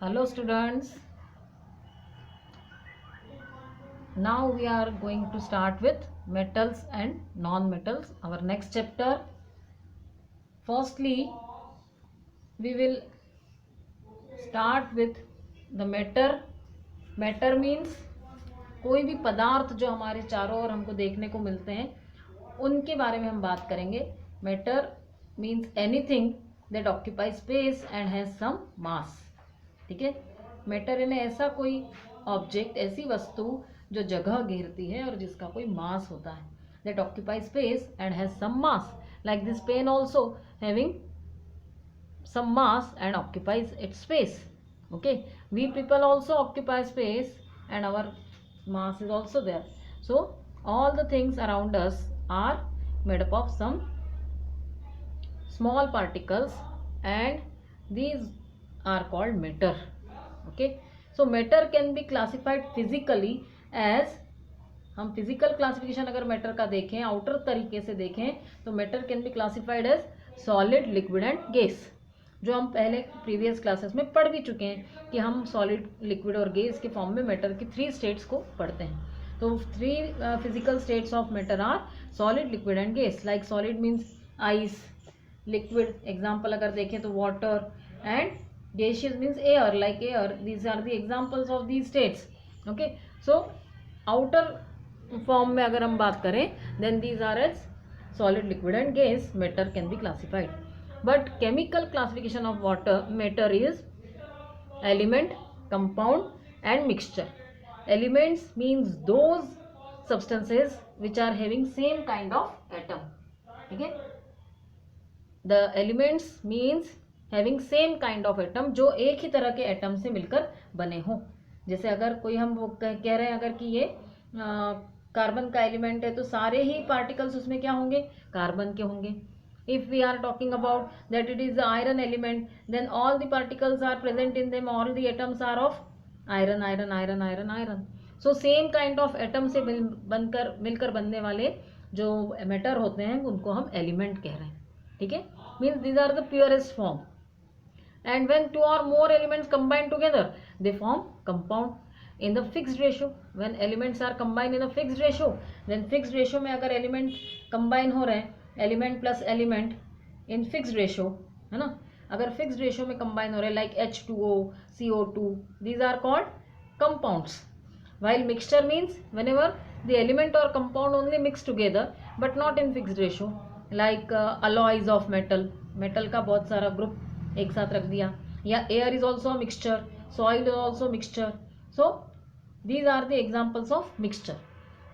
Hello students, now we are going to start with metals and non-metals, our next chapter. Firstly, we will start with the matter. Matter means कोई भी पदार्थ जो हमारे चारों ओर हमको देखने को मिलते हैं उनके बारे में हम बात करेंगे. Matter means anything that occupy space and has some mass. ठीक है, मैटर यानी ऐसा कोई ऑब्जेक्ट, ऐसी वस्तु जो जगह घेरती है और जिसका कोई मास होता है. That occupy space and has some mass, like this pen also having some mass and occupies its space. Okay, we people also occupy space and our mass is also there. So all the things around us are made up of some small particles and these are called matter. Okay, so matter can be classified physically as, हम physical classification अगर matter का देखें, outer तरीके से देखें, तो matter can be classified as solid, liquid and gas, जो हम पहले प्रीवियस क्लासेस में पढ़ भी चुके हैं कि हम सॉलिड, लिक्विड और गैस के फॉर्म में मैटर की 3 स्टेट्स को पढ़ते हैं. तो 3 physical states of matter are solid, liquid and gas. Like solid means ice, liquid example अगर देखें तो water, and gaseous means air, like air. These are the examples of these states. Okay, so outer form में अगर हम बात करें then these are as solid, liquid and gas. Matter can be classified. But chemical classification of matter is element, compound and mixture. Elements means those substances which are having same kind of atom. Okay, the elements means having same kind of atom, जो एक ही तरह के atom से मिलकर बने हों. जैसे अगर कोई हम कह रहे हैं अगर कि ये कार्बन का एलिमेंट है तो सारे ही पार्टिकल्स उसमें क्या होंगे, कार्बन के होंगे. If we are talking about that it is the iron element, then all the particles are present in them, all the atoms are of iron, iron, iron, iron, iron. So same kind of atom से मिलकर बनने वाले जो matter होते हैं उनको हम element कह रहे हैं. ठीक है, means these are the purest form. And when 2 or more elements combine together, they form compound. In the fixed ratio, when elements are combined in a fixed ratio, then fixed ratio में अगर element combine हो रहे हैं, element plus element in fixed ratio, है ना, अगर fixed ratio में combine हो रहे हैं like H2O, CO2, these are called compounds. While mixture means whenever the element और compound only mix together but not in fixed ratio, like alloys of metal, metal का बहुत सारा group एक साथ रख दिया, या air is also mixture, soil is also mixture. So these are the examples of mixture.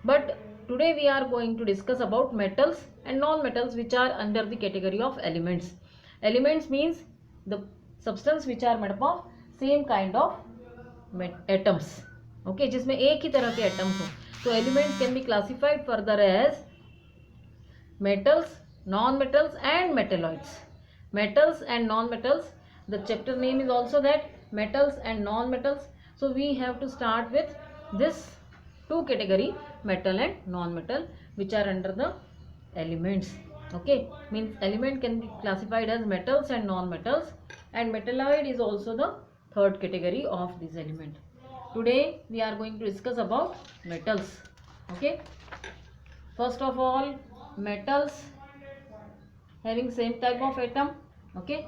But today we are going to discuss about metals and non-metals which are under the category of elements. Elements means the substance which are made up of same kind of atoms. Okay, जिसमें एक ही तरह के atoms हो. So elements can be classified further as metals, non-metals and metalloids. Metals and non-metals, the chapter name is also that, metals and non-metals. So we have to start with this 2 category, metal and non-metal, which are under the elements. Okay, means element can be classified as metals and non-metals, and metalloid is also the 3rd category of this element. Today we are going to discuss about metals. Okay, first of all, metals having same type of atom. Okay,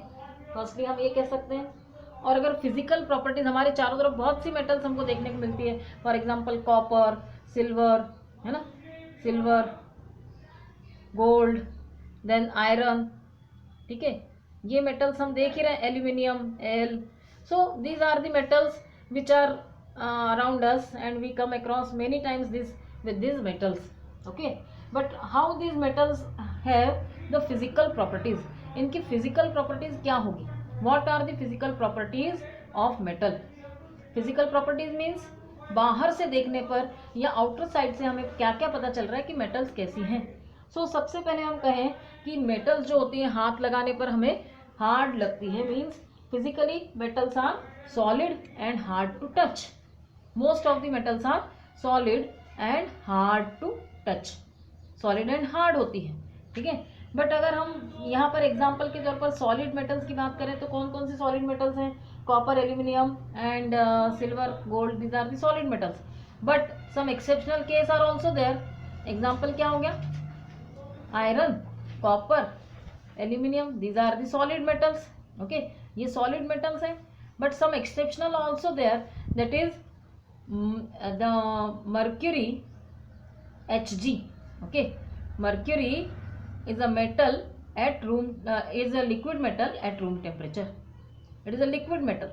firstly हम ये कह सकते हैं. और अगर physical properties, हमारे चारों तरफ बहुत सी मेटल्स हमको देखने को मिलती है. फॉर एग्जांपल कॉपर, सिल्वर, है ना, सिल्वर, गोल्ड, देन आयरन. ठीक है, ये मेटल्स हम देख ही रहे हैं, aluminium, L. So these are the metals which are around us and we come across many times this with this metals. Okay, but how these metals have the physical properties, इनकी physical properties क्या होगी. What are the physical properties of metal? Physical properties means बाहर से देखने पर या outer side से हमें क्या क्या पता चल रहा है कि मेटल्स कैसी हैं. सो सबसे पहले हम कहें कि मेटल्स जो होती हैं हाथ लगाने पर हमें हार्ड लगती है. Means physically metals are solid and hard to touch. Most of the metals are solid and hard to touch, solid and hard होती है. ठीक है, बट अगर हम यहाँ पर एग्जाम्पल के तौर पर सॉलिड मेटल्स की बात करें तो कौन कौन से सॉलिड मेटल्स हैं. copper, aluminum and silver, gold, these are the solid metals. But some exceptional case are also there. Example क्या हो गया? Iron, copper, aluminium, these are the solid metals. Okay, ये solid metals हैं. But some exceptional also there, that is the mercury, Hg. Okay, mercury is a metal at room is a liquid metal at room temperature. It is a liquid metal.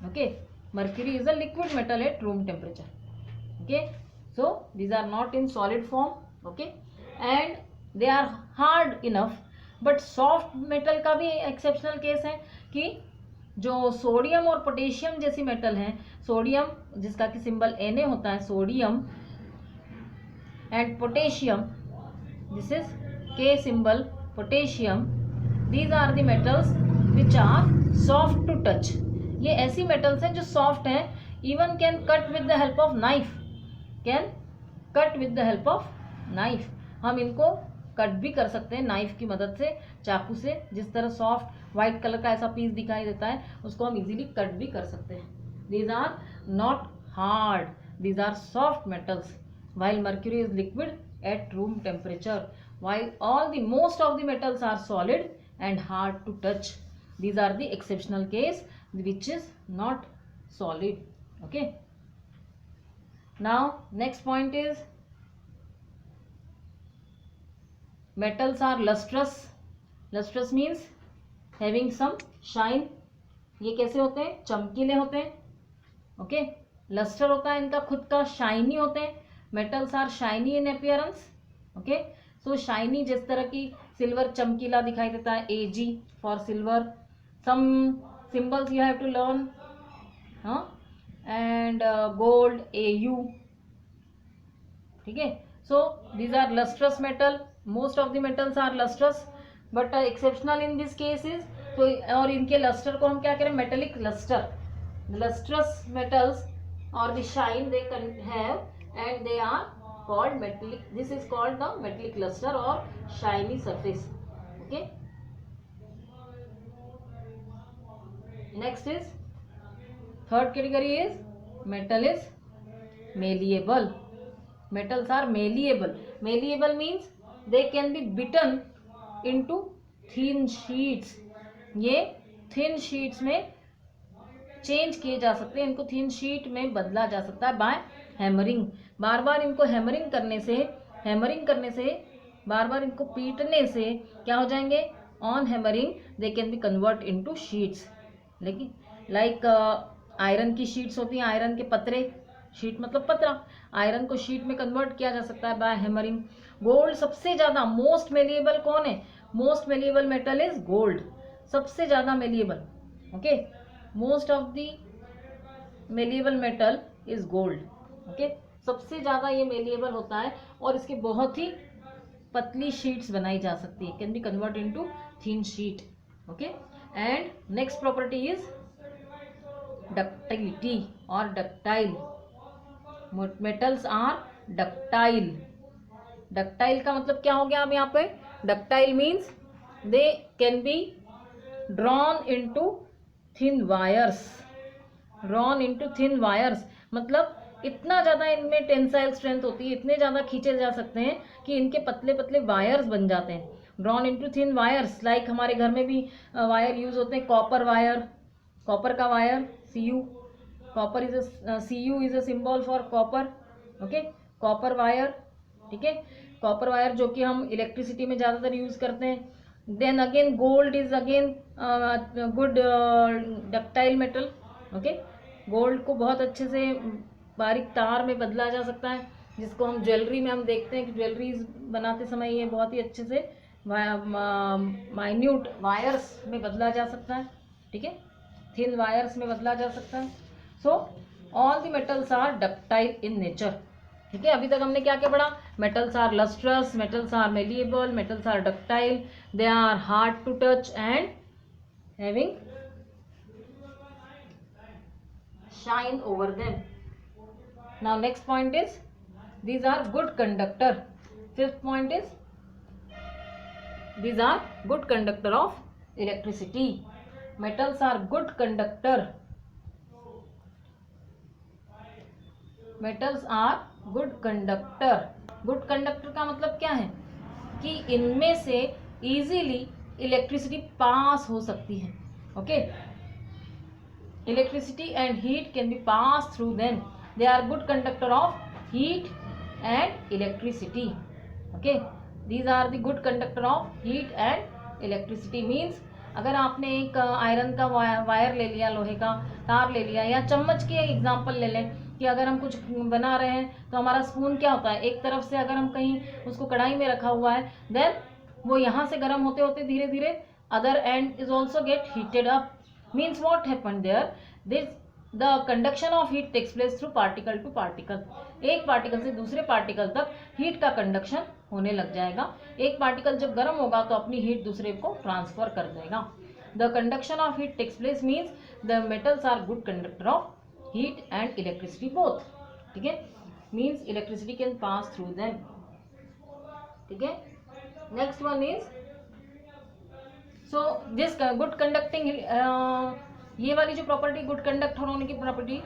Okay, mercury is a liquid metal at room temperature. Okay, so these are not in solid form. Okay, and they are hard enough. But soft metal का भी exceptional case है कि जो sodium और potassium जैसी metal हैं, sodium जिसका कि सिंबल Na होता है, sodium and potassium, this is K symbol, potassium, these are the metals which are soft to touch. ये ऐसी मेटल्स हैं जो सॉफ्ट हैं, even can cut with the help of knife, can cut with the help of knife. हम इनको cut भी कर सकते हैं नाइफ की मदद से, चाकू से. जिस तरह सॉफ्ट व्हाइट कलर का ऐसा पीस दिखाई देता है, उसको हम इजीली कट भी कर सकते हैं. These are not hard, these are soft metals. while mercury is liquid at room temperature, while all the most of the metals are solid and hard to touch. These are the exceptional case which is not solid. Okay, now next point is metals are lustrous. Lustrous means having some shine. ये कैसे होते हैं? चमकीले होते हैं. Okay, lustre होता है इनका खुद का, शाइनी होते हैं. Metals are shiny in appearance. Okay, so shiny जिस तरह की सिल्वर चमकीला दिखाई देता है, Ag for silver. Some symbols you have to learn, and gold Au. ठीक है, so these are lustrous metal. Most of the metals are lustrous, but exceptional in this case is, तो और इनके लस्टर को हम क्या करें? Metallic lustre. लस्ट्रस मेटल्स और the shine they can have and they are called metallic. This is called the metallic luster or shiny surface. Okay, next is third category is metal is malleable. Metals are malleable. Malleable means they can be beaten into thin sheets. ये thin sheets में change किए जा सकते हैं, इनको thin sheet में बदला जा सकता है बाय हैमरिंग. बार बार इनको हैमरिंग करने से बार बार इनको पीटने से क्या हो जाएंगे? On hammering they can be convert into sheets. लेकिन लाइक आयरन की शीट्स होती हैं, आयरन के पतरे, शीट मतलब पतरा, आयरन को शीट में कन्वर्ट किया जा सकता है बाय हैमरिंग. गोल्ड सबसे ज़्यादा मोस्ट मेलिएबल कौन है? Most malleable metal is gold. सबसे ज़्यादा malleable. Okay, most of the malleable metal is gold. Okay, सबसे ज़्यादा ये मेलिएबल होता है और इसके बहुत ही पतली शीट्स बनाई जा सकती है, can be convert into thin sheet. Okay, and next property is ductility और ductile. Metals are ductile. Ductile का मतलब क्या हो गया? अब यहाँ पे ductile means they can be drawn into thin wires. Drawn into thin wires मतलब इतना ज़्यादा इनमें टेंसाइल स्ट्रेंथ होती है, इतने ज़्यादा खींचे जा सकते हैं कि इनके पतले पतले वायर्स बन जाते हैं. Drawn into thin wires. Like हमारे घर में भी वायर यूज होते हैं, कॉपर वायर, कॉपर का wire, Cu. Copper is Cu is a symbol for copper. Okay, copper wire. ठीक है, कॉपर वायर जो कि हम इलेक्ट्रिसिटी में ज़्यादातर यूज करते हैं. Then again gold is again good ductile metal. Okay, gold को बहुत अच्छे से बारीक तार में बदला जा सकता है, जिसको हम ज्वेलरी में हम देखते हैं कि ज्वेलरीज बनाते समय ये बहुत ही अच्छे से माइन्यूट वायर्स में बदला जा सकता है. ठीक है, थिन वायर्स में बदला जा सकता है. So all the metals are ductile in nature. ठीक है, अभी तक हमने क्या क्या पढ़ा? Metals are lustrous, metals are malleable, metals are ductile, they are hard to touch and having shine over them. Now next point is these are good conductor. Fifth point is these are good conductor of electricity. Metals are good conductor metals are good conductor. Good conductor का मतलब क्या है कि इनमें से easily electricity pass हो सकती है। Okay, electricity and heat can be pass through them. They are good conductor of heat and electricity. Okay, these are the good conductor of heat and electricity. Means अगर आपने एक iron का wire ले लिया, लोहे का तार ले लिया, या चम्मच की एग्जांपल ले लें कि अगर हम कुछ बना रहे हैं तो हमारा स्पून क्या होता है, एक तरफ से अगर हम कहीं उसको कढ़ाई में रखा हुआ है, देन वो यहाँ से गर्म होते होते धीरे धीरे other end is also get heated up. Means what happen there, this the conduction of heat takes place through particle to particle. एक पार्टिकल से दूसरे पार्टिकल तक हीट का कंडक्शन होने लग जाएगा। एक पार्टिकल जब गर्म होगा तो अपनी हीट दूसरे को ट्रांसफर कर देगा। The conduction of heat takes place means the metals are good conductor of heat and electricity both. ठीक है, means electricity can pass through them. ठीक है, next one is so this good conducting, ये वाली जो property good conductor होने की property,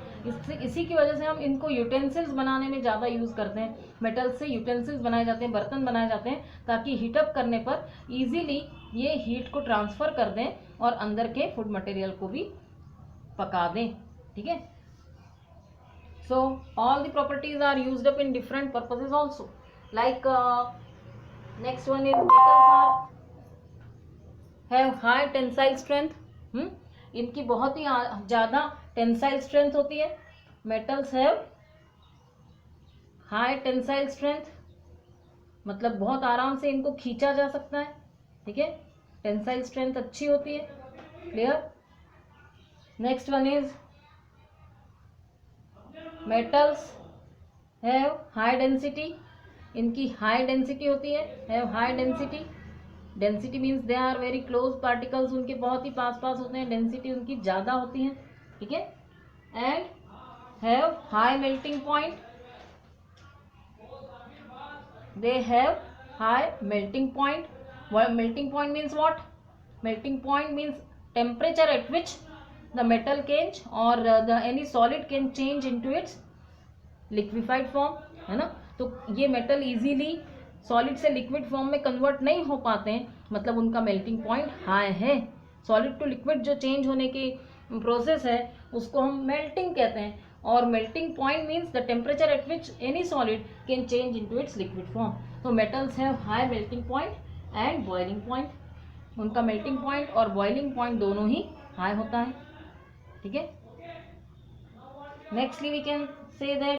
इसी की वजह से हम इनको यूटेंसिल्स बनाने में ज़्यादा यूज़ करते हैं। मेटल से यूटेंसिल्स बनाए जाते हैं, बर्तन बनाए जाते हैं, ताकि हीटअप करने पर इजीली ये हीट को ट्रांसफ़र कर दें और अंदर के फूड मटेरियल को भी पका दें। ठीक है, so all the properties are used up in different purposes also. Like next one is metals are have high tensile strength. इनकी बहुत ही ज़्यादा टेंसाइल स्ट्रेंथ होती है। Metals have high tensile strength, मतलब बहुत आराम से इनको खींचा जा सकता है। ठीक है, टेंसाइल स्ट्रेंथ अच्छी होती है। Clear? Next one is metals have high density. इनकी हाई डेंसिटी होती है, have high density. Density means they are very close particles, उनके बहुत ही पास पास होते हैं, डेंसिटी उनकी ज़्यादा होती है। ठीक है, and have high melting point. They have high melting point. Melting point means what? Melting point means temperature at which the metal can और the any solid can change into its liquefied form, है ना। तो ये metal easily solid से liquid form में convert नहीं हो पाते हैं, मतलब उनका मेल्टिंग पॉइंट हाई है। सॉलिड टू लिक्विड जो चेंज होने की प्रोसेस है उसको हम मेल्टिंग कहते हैं, और melting point means the temperature at which any solid can change into its liquid form. तो metals have high melting point and boiling point. उनका मेल्टिंग पॉइंट और बॉइलिंग पॉइंट दोनों ही हाई होता है। ठीक है, nextly we can say that